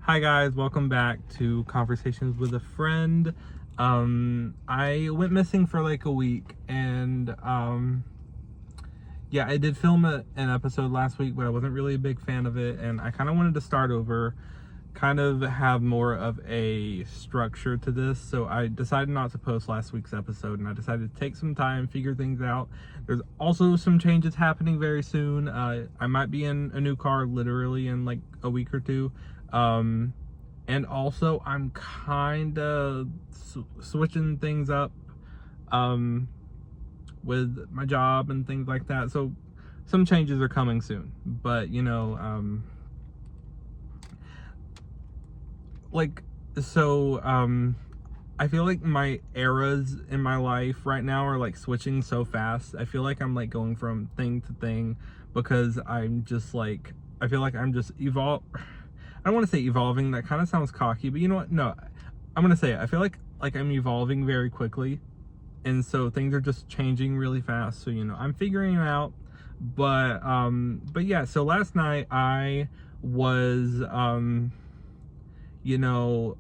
Hi guys, welcome back to Conversations with a Friend. I went missing for like a week and yeah, I did film an episode last week, but I wasn't really a big fan of it and I kind of wanted to start over, kind of have more of a structure to this. So I decided not to post last week's episode and I decided to take some time, figure things out. There's also some changes happening very soon. I might be in a new car literally in like a week or two. And also I'm kind of switching things up with my job and things like that. So some changes are coming soon, but like I feel like my eras in my life right now are like switching so fast. I feel like I'm like going from thing to thing because I feel like I'm just I don't want to say evolving, that kind of sounds cocky, but you know what? No, I'm gonna say it. I feel like I'm evolving very quickly, and so things are just changing really fast. So I'm figuring it out. But yeah. So last night I was you know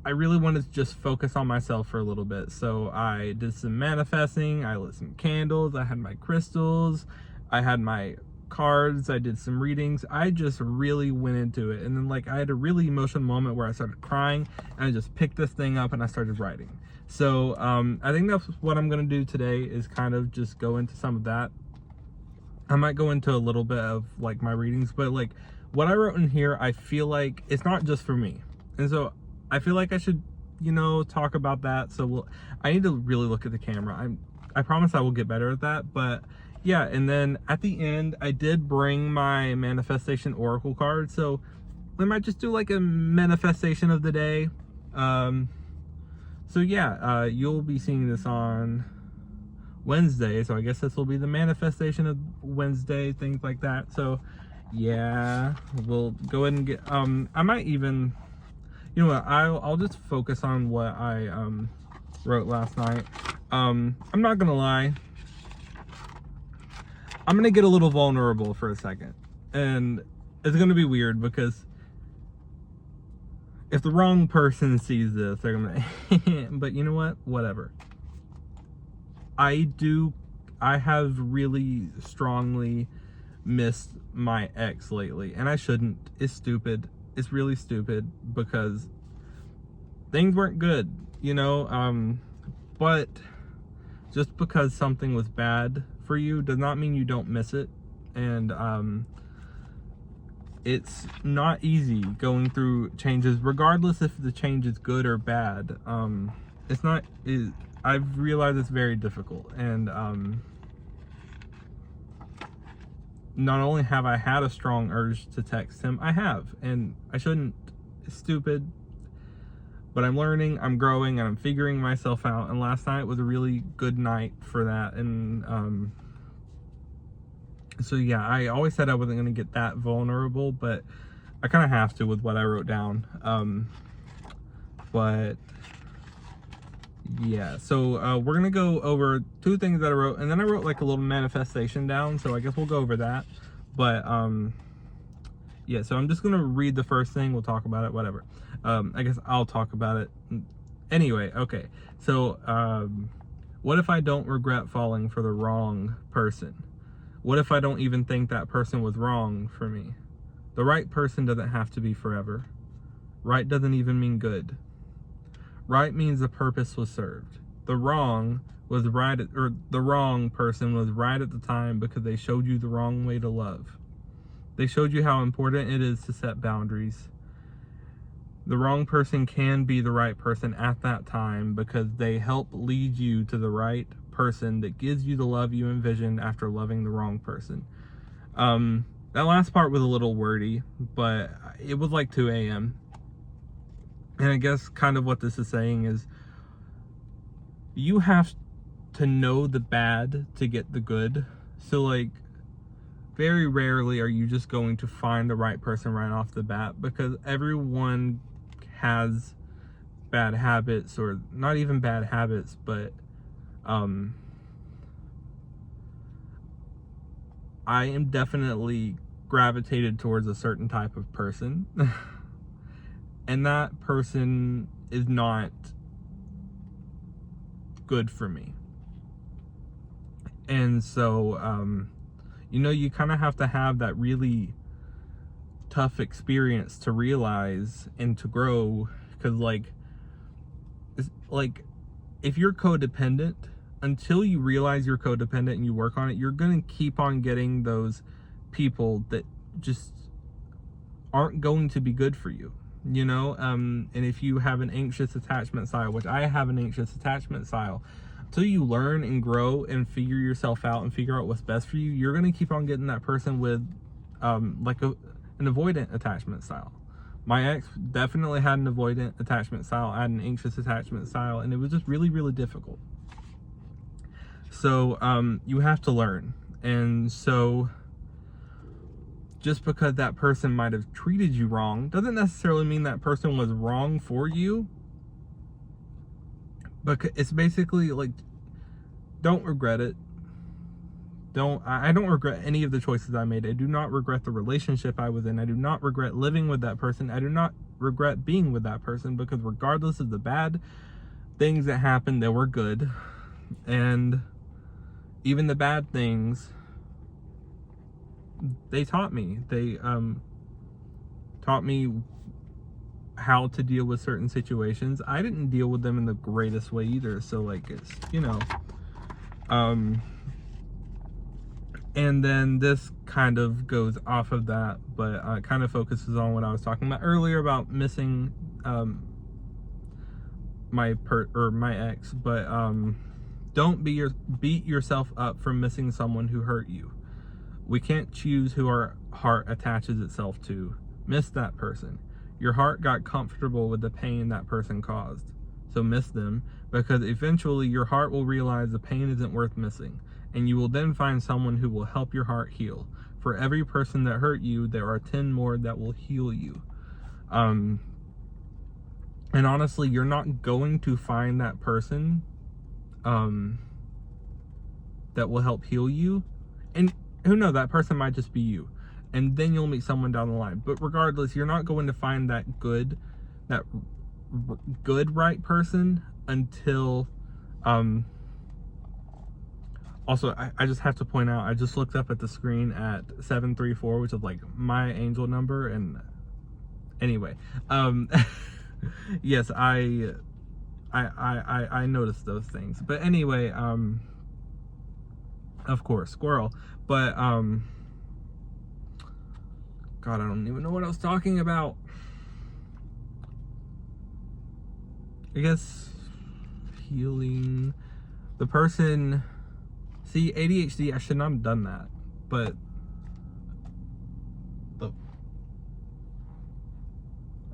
I really wanted to just focus on myself for a little bit. So I did some manifesting, I lit some candles, I had my crystals, I had my cards, I did some readings. I just really went into it. And then I had a really emotional moment where I started crying and I just picked this thing up and I started writing. So I think that's what I'm gonna do today, is kind of just go into some of that. I might go into a little bit of like my readings, but like what I wrote in here, I feel like it's not just for me. And so I feel like I should, talk about that. So I need to really look at the camera. I promise I will get better at that. But yeah, and then at the end, I did bring my manifestation oracle card. So we might just do like a manifestation of the day. So yeah, you'll be seeing this on Wednesday, so I guess this will be the manifestation of Wednesday, things like that. So yeah, we'll go ahead and get I might even, you know what, I'll just focus on what I wrote last night. I'm not gonna lie, I'm gonna get a little vulnerable for a second, and it's gonna be weird because if the wrong person sees this, they're gonna but you know what, whatever. I have really strongly missed my ex lately, and I shouldn't. It's stupid. It's really stupid because things weren't good, but just because something was bad for you does not mean you don't miss it. And it's not easy going through changes, regardless if the change is good or bad. I've realized it's very difficult, and not only have I had a strong urge to text him, I have, and I shouldn't. It's stupid, but I'm learning, I'm growing, and I'm figuring myself out, and last night was a really good night for that. And so yeah, I always said I wasn't going to get that vulnerable, but I kind of have to with what I wrote down. But yeah, so we're gonna go over two things that I wrote, and then I wrote like a little manifestation down, so I guess we'll go over that. But yeah, so I'm just gonna read the first thing, we'll talk about it, whatever. I guess I'll talk about it anyway. Okay, so what if I don't regret falling for the wrong person? What if I don't even think that person was wrong for me? The right person doesn't have to be forever. Right doesn't even mean good. Right means the purpose was served. The wrong was right, or the wrong person was right at the time because they showed you the wrong way to love. They showed you how important it is to set boundaries. The wrong person can be the right person at that time because they help lead you to the right person that gives you the love you envisioned after loving the wrong person. That last part was a little wordy, but it was like 2 a.m. And I guess kind of what this is saying is you have to know the bad to get the good. So very rarely are you just going to find the right person right off the bat, because everyone has bad habits, or not even bad habits, but I am definitely gravitated towards a certain type of person and that person is not good for me. And so you kind of have to have that really tough experience to realize and to grow, because if you're codependent, until you realize you're codependent and you work on it, you're going to keep on getting those people that just aren't going to be good for you, and if you have an anxious attachment style, which I have an anxious attachment style, until you learn and grow and figure yourself out and figure out what's best for you, you're going to keep on getting that person with an avoidant attachment style. My ex definitely had an avoidant attachment style. I had an anxious attachment style, and it was just really, really difficult. So you have to learn. And so just because that person might have treated you wrong doesn't necessarily mean that person was wrong for you. But it's basically like, don't regret it. I don't regret any of the choices I made. I do not regret the relationship I was in. I do not regret living with that person. I do not regret being with that person, because regardless of the bad things that happened, they were good. And even the bad things, they taught me. They taught me how to deal with certain situations. I didn't deal with them in the greatest way either. So it's, and then this kind of goes off of that, but kind of focuses on what I was talking about earlier about missing my ex. But don't beat yourself up for missing someone who hurt you. We can't choose who our heart attaches itself to. Miss that person. Your heart got comfortable with the pain that person caused. So miss them, because eventually your heart will realize the pain isn't worth missing. And you will then find someone who will help your heart heal. For every person that hurt you, there are 10 more that will heal you. And honestly, you're not going to find that person that will help heal you. And who knows, that person might just be you. And then you'll meet someone down the line. But regardless, you're not going to find that good right person until also, I just have to point out, I just looked up at the screen at 734, which is my angel number. And anyway, yes, I noticed those things. But anyway, of course, squirrel. But God, I don't even know what I was talking about. I guess healing the person. See, ADHD, I should not have done that, but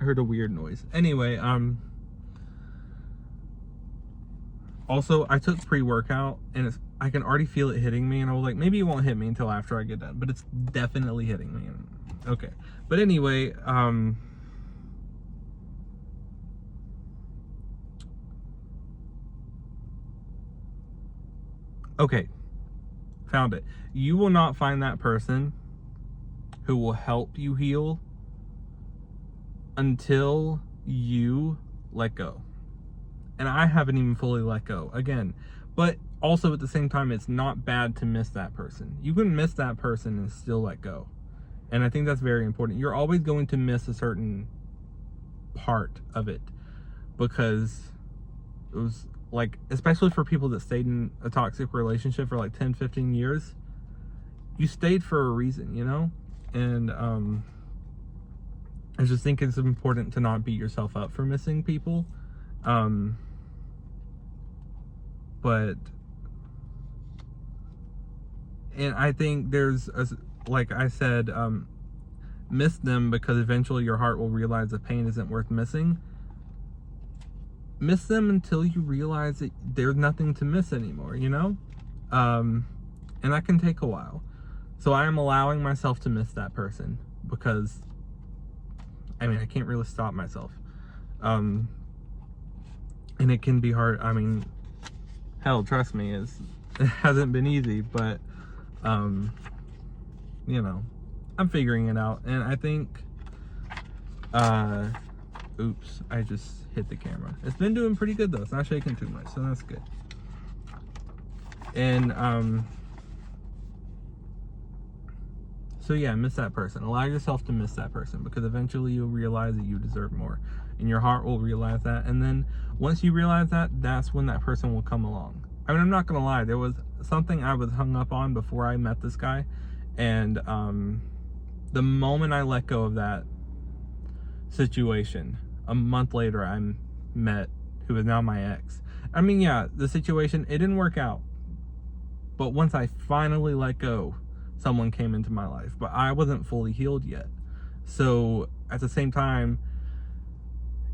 I heard a weird noise. Anyway, also, I took pre-workout, and I can already feel it hitting me, and I was like, maybe it won't hit me until after I get done, but it's definitely hitting me. Okay, but anyway, okay, found it. You will not find that person who will help you heal until you let go. And I haven't even fully let go again. But also at the same time, it's not bad to miss that person. You can miss that person and still let go. And I think that's very important. You're always going to miss a certain part of it, because it was especially for people that stayed in a toxic relationship for 10, 15 years, you stayed for a reason, And I just think it's important to not beat yourself up for missing people. But, and I think there's, like I said, miss them because eventually your heart will realize the pain isn't worth missing. Miss them until you realize that there's nothing to miss anymore, and that can take a while. So I am allowing myself to miss that person, because I can't really stop myself. And it can be hard. Hell, trust me, it hasn't been easy, but I'm figuring it out, and I think oops, I just hit the camera. It's been doing pretty good though. It's not shaking too much, so that's good. And so yeah, miss that person. Allow yourself to miss that person, because eventually you'll realize that you deserve more, and your heart will realize that. And then once you realize that, that's when that person will come along. I mean, I'm not gonna lie, there was something I was hung up on before I met this guy, and the moment I let go of that situation, a month later I met who is now my ex. I mean, yeah, the situation, it didn't work out, but once I finally let go, someone came into my life, but I wasn't fully healed yet. So at the same time,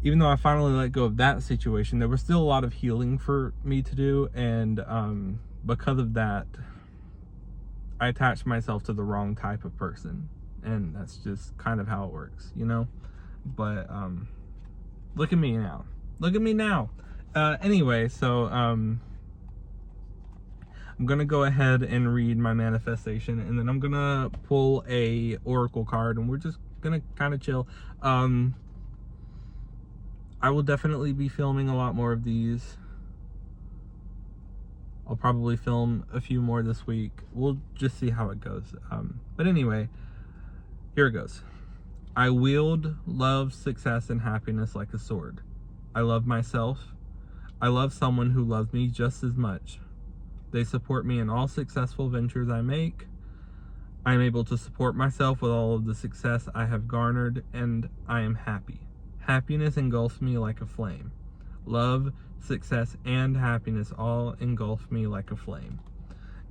even though I finally let go of that situation, there was still a lot of healing for me to do, and because of that, I attached myself to the wrong type of person, and that's just kind of how it works, you know. But look at me now. Look at me now. Anyway, so I'm gonna go ahead and read my manifestation, and then I'm gonna pull a oracle card, and we're just gonna kind of chill. I will definitely be filming a lot more of these. I'll probably film a few more this week. We'll just see how it goes. But anyway, here it goes. I wield love, success, and happiness like a sword. I love myself. I love someone who loves me just as much. They support me in all successful ventures I make. I am able to support myself with all of the success I have garnered, and I am happy. Happiness engulfs me like a flame. Love, success, and happiness all engulf me like a flame.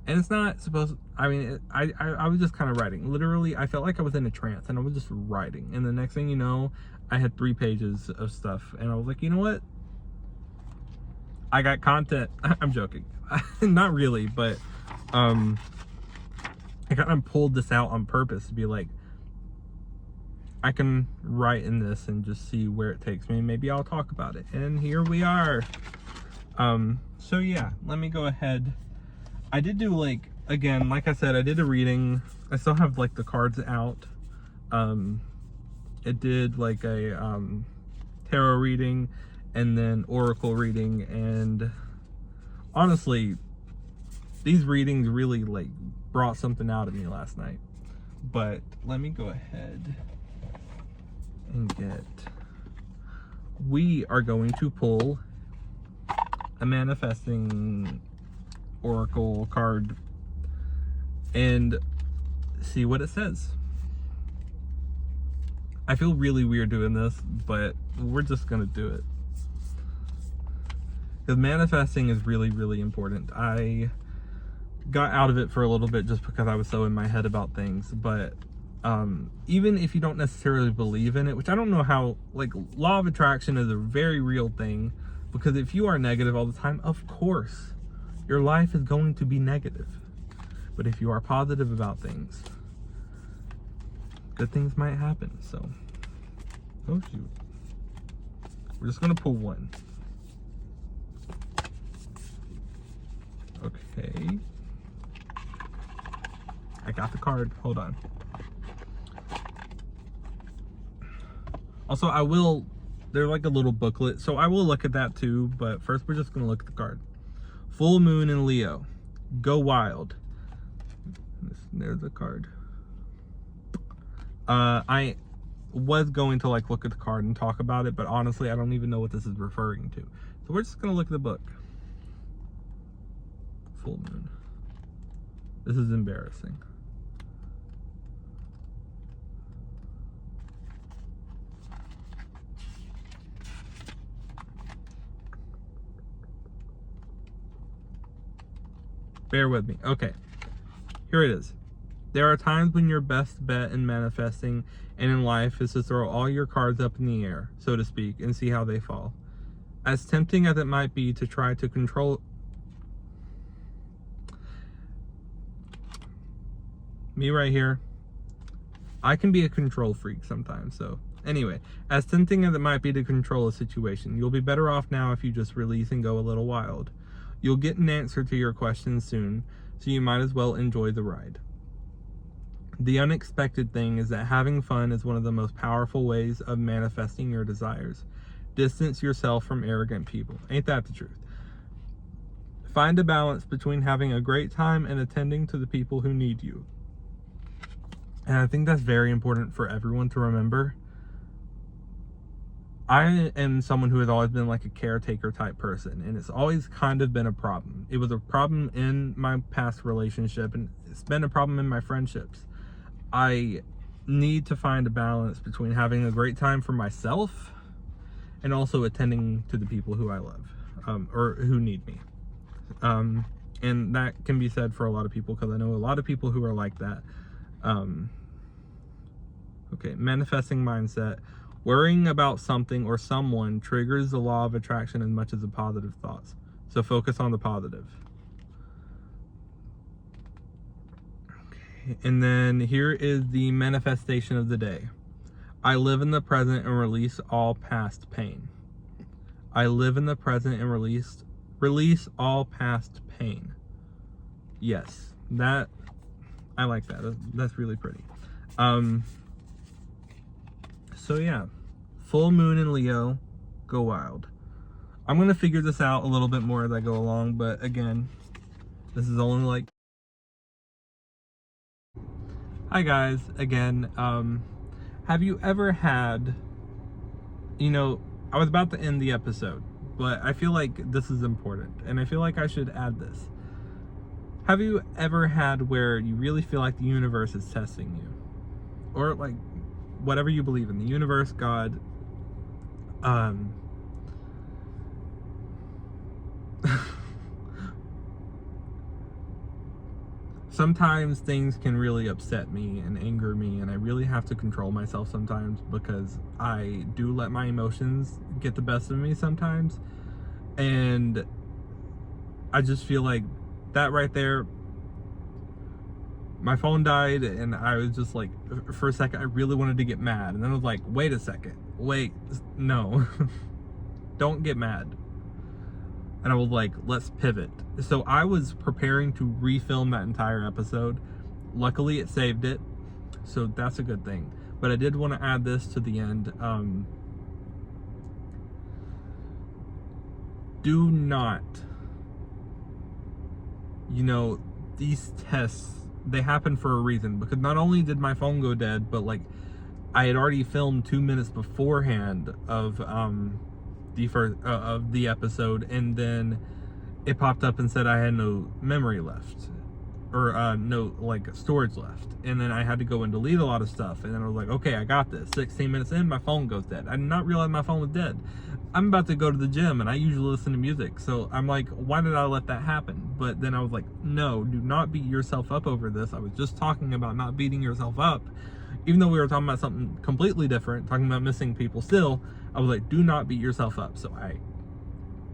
And it's not supposed, I mean, I was just kind of writing. Literally, I felt like I was in a trance, and I was just writing. And the next thing you know, I had 3 pages of stuff, and I was like, you know what? I got content. I'm joking. Not really, but I kind of pulled this out on purpose to be like, I can write in this and just see where it takes me. Maybe I'll talk about it. And here we are. So yeah, let me go ahead. I did do, like, again, like I said, I did a reading. I still have, like, the cards out. It did like a tarot reading and then oracle reading, and honestly, these readings really, like, brought something out of me last night. But let me go ahead and we are going to pull a manifesting oracle card and see what it says. I feel really weird doing this, but we're just gonna do it, because manifesting is really, really important. I got out of it for a little bit just because I was so in my head about things, but even if you don't necessarily believe in it, which I don't know how, like, law of attraction is a very real thing, because if you are negative all the time, of course your life is going to be negative. But if you are positive about things, good things might happen. So, oh shoot, we're just gonna pull one. Okay, I got the card. Hold on. Also, there's like a little booklet, so I will look at that too, but first we're just gonna look at the card. Full moon in Leo. Go wild. There's the card. I was going to, like, look at the card and talk about it, but honestly, I don't even know what this is referring to. So we're just gonna look at the book. Full moon. This is embarrassing. Bear with me. Okay, here it is. There are times when your best bet in manifesting and in life is to throw all your cards up in the air, so to speak, and see how they fall. As tempting as it might be to try to control... Me right here. I can be a control freak sometimes, so... Anyway, as tempting as it might be to control a situation, you'll be better off now if you just release and go a little wild. You'll get an answer to your questions soon, so you might as well enjoy the ride. The unexpected thing is that having fun is one of the most powerful ways of manifesting your desires. Distance yourself from arrogant people. Ain't that the truth? Find a balance between having a great time and attending to the people who need you. And I think that's very important for everyone to remember. I am someone who has always been like a caretaker type person, and it's always kind of been a problem. It was a problem in my past relationship, and it's been a problem in my friendships. I need to find a balance between having a great time for myself and also attending to the people who I love, or who need me. And that can be said for a lot of people, because I know a lot of people who are like that. Okay, manifesting mindset. Worrying about something or someone triggers the law of attraction as much as the positive thoughts. So focus on the positive. Okay, and then here is the manifestation of the day. I live in the present and release all past pain. I live in the present and release all past pain. Yes, that, I like that. That's really pretty. So yeah, full moon in Leo, go wild. I'm going to figure this out a little bit more as I go along, but again, this is only like... Hi guys, again, have you ever had, I was about to end the episode, but I feel like this is important, and I feel like I should add this. Have you ever had where you really feel like the universe is testing you? Or like, whatever you believe in, the universe, God, sometimes things can really upset me and anger me, and I really have to control myself sometimes, because I do let my emotions get the best of me sometimes, and I just feel like that right there, my phone died, and I was just like, for a second, I really wanted to get mad. And then I was like, wait a second. Wait, no. Don't get mad. And I was like, let's pivot. So I was preparing to refilm that entire episode. Luckily, it saved it. So that's a good thing. But I did want to add this to the end. Do not, these tests, they happen for a reason, because not only did my phone go dead, but like I had already filmed 2 minutes beforehand of the episode, and then it popped up and said I had no memory left, or no like storage left, and then I had to go and delete a lot of stuff, and then I was like, okay, I got this. 16 minutes in, my phone goes dead. I did not realize my phone was dead. I'm about to go to the gym, and I usually listen to music, so I'm like, why did I let that happen? But then I was like, no, do not beat yourself up over this. I was just talking about not beating yourself up, even though we were talking about something completely different, talking about missing people. Still, I was like, do not beat yourself up. So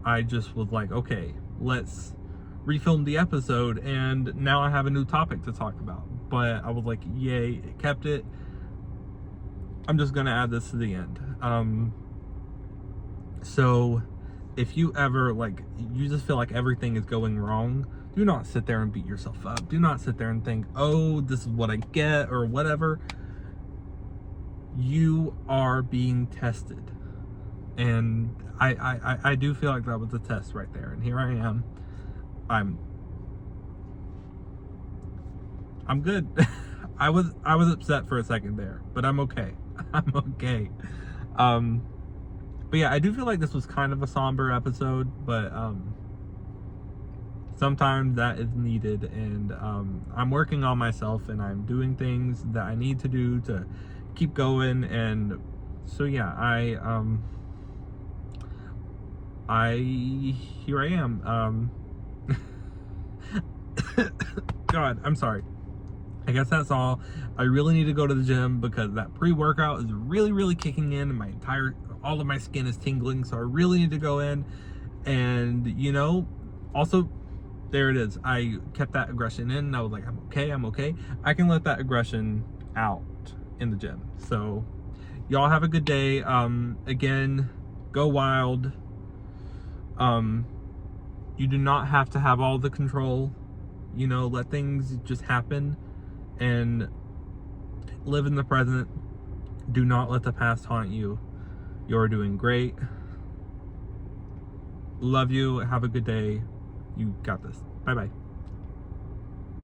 I just was like, okay, let's refilm the episode, and now I have a new topic to talk about. But I was like, yay, it kept it. I'm just gonna add this to the end. So if you ever, like, you just feel like everything is going wrong, do not sit there and beat yourself up. Do not sit there and think, oh, this is what I get, or whatever. You are being tested. And I do feel like that was a test right there. And here I am. I'm good. I was upset for a second there, but I'm okay. I'm okay. But yeah, I do feel like this was kind of a somber episode, but sometimes that is needed, and I'm working on myself, and I'm doing things that I need to do to keep going. And so yeah, here I am. God, I'm sorry. I guess that's all. I really need to go to the gym, because that pre-workout is really kicking in, and all of my skin is tingling, so I really need to go in. And also, there it is. I kept that aggression in, and I was like, I'm okay. I can let that aggression out in the gym. So y'all have a good day. Again, go wild. You do not have to have all the control. Let things just happen. And Live in the present. Do not let the past haunt you. You're doing great. Love you. Have a good day. You got this. Bye bye.